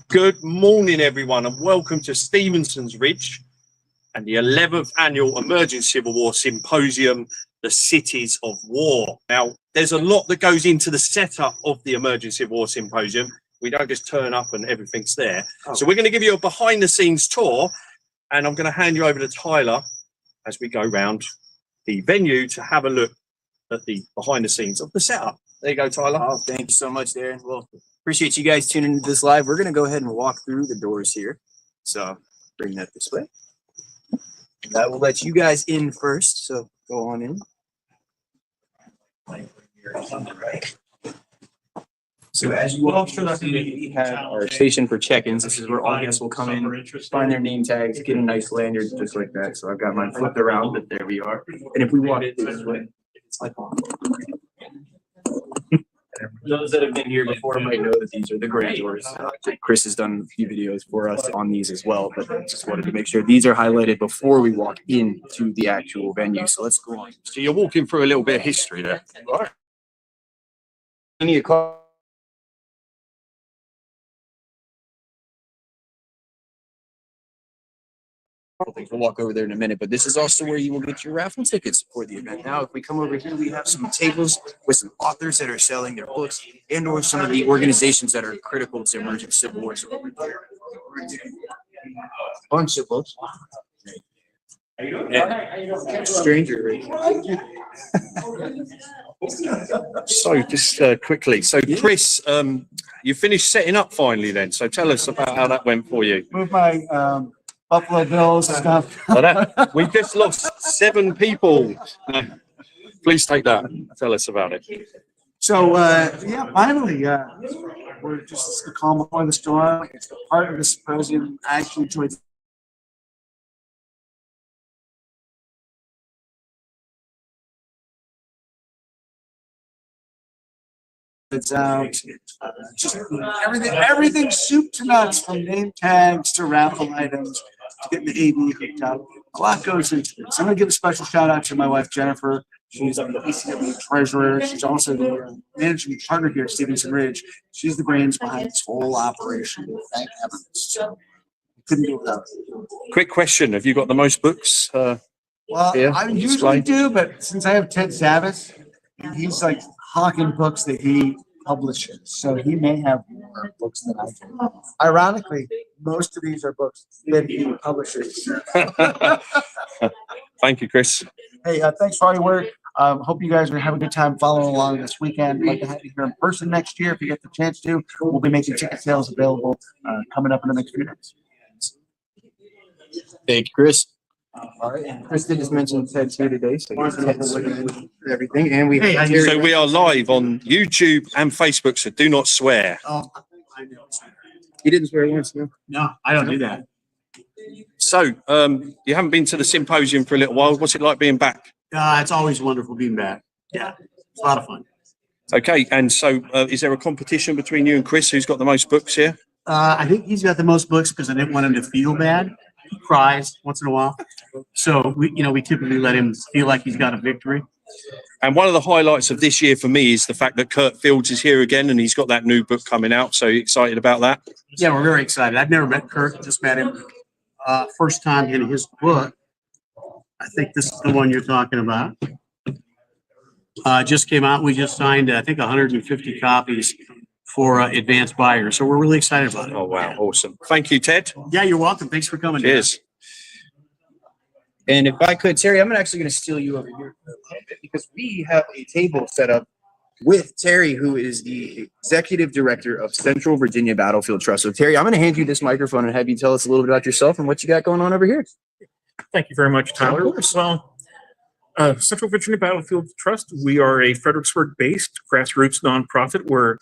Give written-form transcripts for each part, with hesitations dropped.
Good morning, everyone, and welcome to Stevenson's Ridge and the 11th Annual Emerging Civil War Symposium, The Cities of War. Now, there's a lot that goes into the setup of the Emerging Civil War Symposium. We don't just turn up and everything's there. So we're going to give you a behind-the-scenes tour, and I'm going to hand you over to Tyler as we go round the venue to have a look at the behind-the-scenes of the setup. There you go, Tyler. Oh, thank you so much, Darren. Well, appreciate you guys tuning into this live. We're going to go ahead and walk through the doors here. So bring that this way. That will let you guys in first. So go on in. So as you walk through, we have our station for check-ins. This is where all guests will come in, find their name tags, get a nice lanyard just like that. So I've got mine flipped around, but there we are. And if we walk this way, it's like those that have been here before might know that these are the grand doors. Chris has done a few videos for us on these as well, but I just wanted to make sure these are highlighted before we walk into the actual venue. So let's go on. So you're walking through a little bit of history there. Right. I need a call. We'll walk over there in a minute, but this is also where you will get your raffle tickets for the event. Now, if we come over here, we have some tables with some authors that are selling their books and or some of the organizations that are critical to emerging civil wars over here. Bunch of books. Stranger, right? So just quickly, so Chris, you finished setting up finally then. So tell us about how that went for you. Move my Buffalo Bills stuff. We just lost 7 people. Please take that. Tell us about it. So yeah, finally, we're just the calm before the storm. It's the part of the symposium I actually enjoyed. It's just everything soup to nuts, from name tags to raffle items to getting the AV hooked up. A lot goes into this. I'm going to give a special shout out to my wife Jennifer. She's the ECW treasurer. She's also the managing partner here at Stevenson Ridge. She's the brains behind this whole operation. Thank heavens. So couldn't do it without her. Quick question: have you got the most books? Well, I usually do, but since I have Ted Savas, he's like hawking books that he publishes, so he may have more books than I do. Ironically, most of these are books that he publishes. Thank you, Chris. Hey, thanks for all your work. Hope you guys are having a good time following along this weekend. I'd like to have you here in person next year if you get the chance to. We'll be making ticket sales available coming up in the next few days. Thank you, Chris. All right, and Chris did just mention Ted's here today, so Ted's everything. And we so we are live on YouTube and Facebook, so do not swear. Oh, I know. He didn't swear once, no? No, I don't do that. So you haven't been to the symposium for a little while. What's it like being back? It's always wonderful being back. Yeah, it's a lot of fun. Okay, and so is there a competition between you and Chris? Who's got the most books here? I think he's got the most books because I didn't want him to feel bad. He cries once in a while, so we typically let him feel like he's got a victory. And one of the highlights of this year for me is the fact that Kurt Fields is here again, and he's got that new book coming out. So you excited about that? Yeah, we're very excited. I've never met Kurt; just met him first time in his book. I think this is the one you're talking about. Just came out. We just signed, I think, 150 copies for advanced buyers. So we're really excited about it. Oh, wow. Awesome. Thank you, Ted. Yeah, you're welcome. Thanks for coming. Cheers. And if I could, Terry, I'm actually going to steal you over here for a little bit because we have a table set up with Terry, who is the executive director of Central Virginia Battlefield Trust. So, Terry, I'm going to hand you this microphone and have you tell us a little bit about yourself and what you got going on over here. Thank you very much, Tyler. Well, Central Virginia Battlefield Trust, we are a Fredericksburg-based grassroots nonprofit where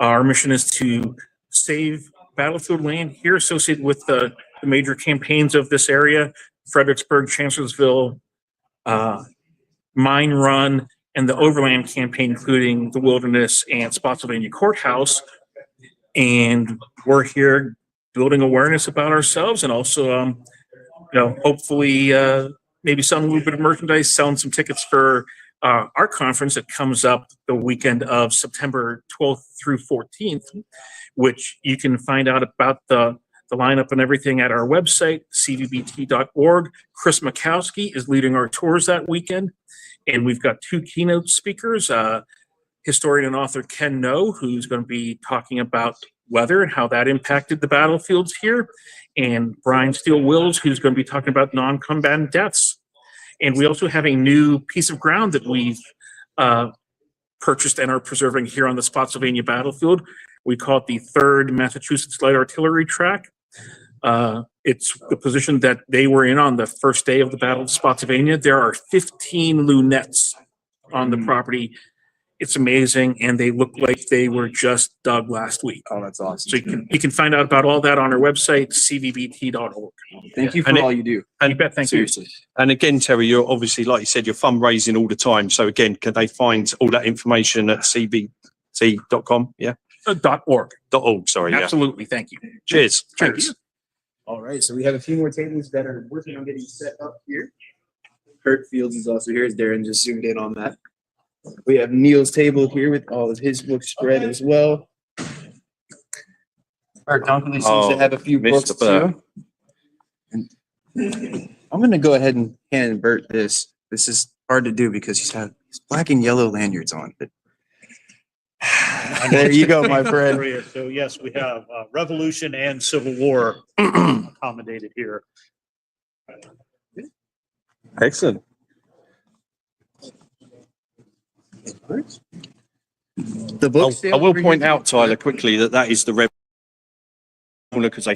our mission is to save battlefield land here associated with the major campaigns of this area: Fredericksburg, Chancellorsville, Mine Run, and the Overland campaign, including the Wilderness and Spotsylvania Courthouse. And we're here building awareness about ourselves and also, hopefully maybe selling a little bit of merchandise, selling some tickets for our conference that comes up the weekend of September 12th through 14th, which you can find out about the lineup and everything at our website, cvbt.org. Chris Makowski is leading our tours that weekend. And we've got two keynote speakers, historian and author Ken No, who's going to be talking about weather and how that impacted the battlefields here, and Brian Steele Wills, who's going to be talking about non-combatant deaths. And we also have a new piece of ground that we've purchased and are preserving here on the Spotsylvania battlefield. We call it the 3rd Massachusetts Light Artillery Track. It's the position that they were in on the first day of the Battle of Spotsylvania. There are 15 lunettes on the property. It's amazing, and they look like they were just dug last week. Oh, that's awesome. So you can find out about all that on our website, cvbt.org. Thank you for And all you do. You bet. Thank you. Seriously. And again, Terry, you're obviously, like you said, you're fundraising all the time. So again, can they find all that information at cvt.com? Yeah. .org. .org, sorry. Yeah. Absolutely. Thank you. Cheers. Thank Thanks. you. All right, so we have a few more tables that are working on getting set up here. Kurt Fields is also here, as Darren just zoomed in on that. We have Neil's table here with all of his books spread as well. Art Dunkley seems to have a few books Mr. Burt. too. And I'm gonna go ahead and hand Bert this. This is hard to do because he's got his black and yellow lanyards on. But there you go, my friend. Area. So yes, we have Revolution and Civil War accommodated here. Excellent. The book I will point out, Tyler, quickly that is the red because they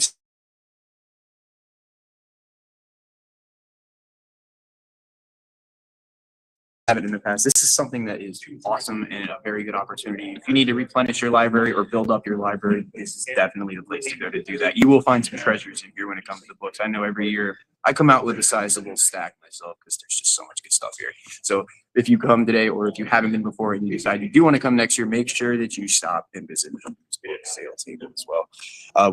have it in the past. This is something that is awesome and a very good opportunity. If you need to replenish your library or build up your library, this is definitely the place to go to do that. You will find some treasures in here when it comes to books. I know every year I come out with a sizable stack myself because there's just so much good stuff here. So if you come today, or if you haven't been before and you decide you do want to come next year, make sure that you stop and visit the book sale table as well.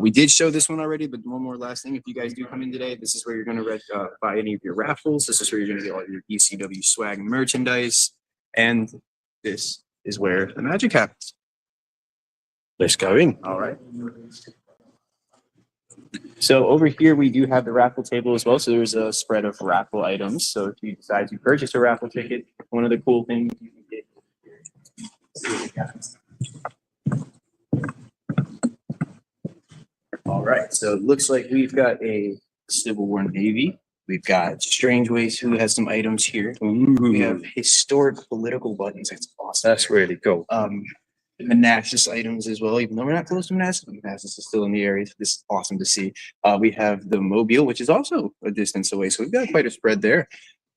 We did show this one already, but one more last thing. If you guys do come in today, this is where you're going to buy any of your raffles. This is where you're going to get all your ECW swag and merchandise. And this is where the magic happens. let's go in. All right. So over here, we do have the raffle table as well. So there's a spread of raffle items. So if you decide to purchase a raffle ticket, one of the cool things you can get. All right. So it looks like we've got a Civil War Navy. We've got Strange Ways, who has some items here. We have historic political buttons. That's awesome. That's really cool. Manassas items as well, even though we're not close to Manassas, but Manassas is still in the area. So this is awesome to see. We have the Mobile, which is also a distance away. So we've got quite a spread there.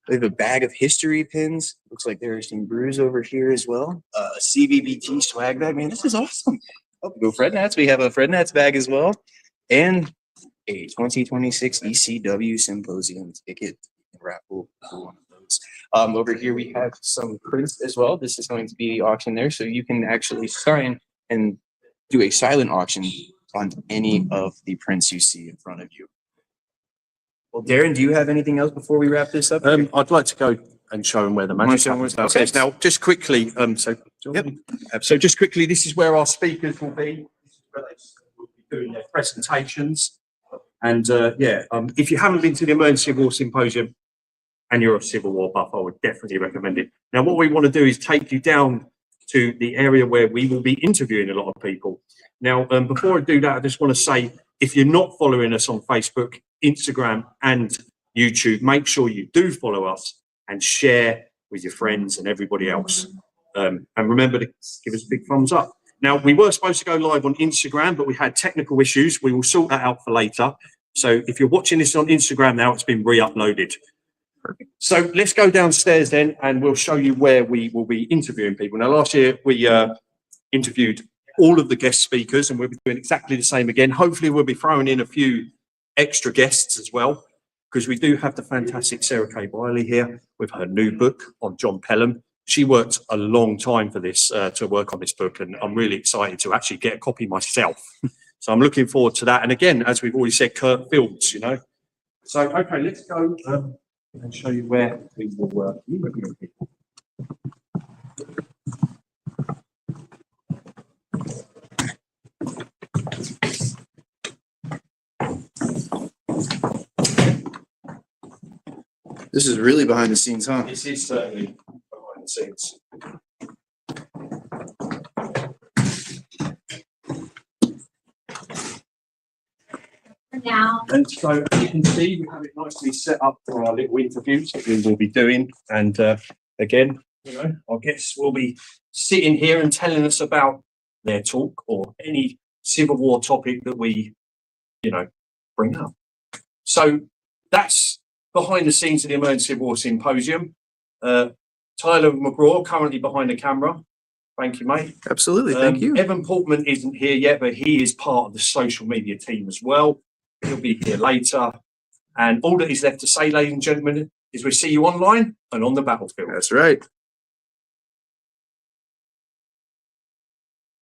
We have a bag of history pins. Looks like there are some brews over here as well. A CVBT swag bag. Man, this is awesome. Oh, go Fred Nats. We have a Fred Nats bag as well. And a 2026 ECW Symposium ticket raffle for one of those. Over here we have some prints as well. This is going to be the auction there, so you can actually sign and do a silent auction on any of the prints you see in front of you. Well, Darren, do you have anything else before we wrap this up? I'd like to go and show them where the magic show them where happens. the- Okay, now just quickly, so just quickly, this is where our speakers will be. This is where they will be doing their presentations. And if you haven't been to the Emergency Civil War Symposium and you're a Civil War buff, I would definitely recommend it. Now, what we want to do is take you down to the area where we will be interviewing a lot of people. Now, before I do that, I just want to say, if you're not following us on Facebook, Instagram, and YouTube, make sure you do follow us and share with your friends and everybody else. And remember to give us a big thumbs up. Now, we were supposed to go live on Instagram, but we had technical issues. We will sort that out for later. So if you're watching this on Instagram now, it's been re-uploaded. Perfect. So let's go downstairs then, and we'll show you where we will be interviewing people. Now, last year we interviewed all of the guest speakers, and we'll be doing exactly the same again. Hopefully, we'll be throwing in a few extra guests as well, because we do have the fantastic Sarah K. Wiley here with her new book on John Pelham. She worked a long time for this, to work on this book, and I'm really excited to actually get a copy myself. So I'm looking forward to that. And again, as we've already said, Kurt Fields, you know. So, okay, let's go and show you where we will work with people. This is really behind the scenes, huh? This is certainly behind the scenes. Now. And so as you can see, we have it nicely set up for our little interviews that we will be doing. And again, you know, our guests will be sitting here and telling us about their talk or any Civil War topic that we, you know, bring up. So that's behind the scenes of the Emergency Civil War Symposium. Tyler McGraw currently behind the camera. Thank you, mate. Absolutely. Thank you. Evan Portman isn't here yet, but he is part of the social media team as well. He'll be here later. And all that is left to say, ladies and gentlemen, is we'll see you online and on the battlefield. That's right.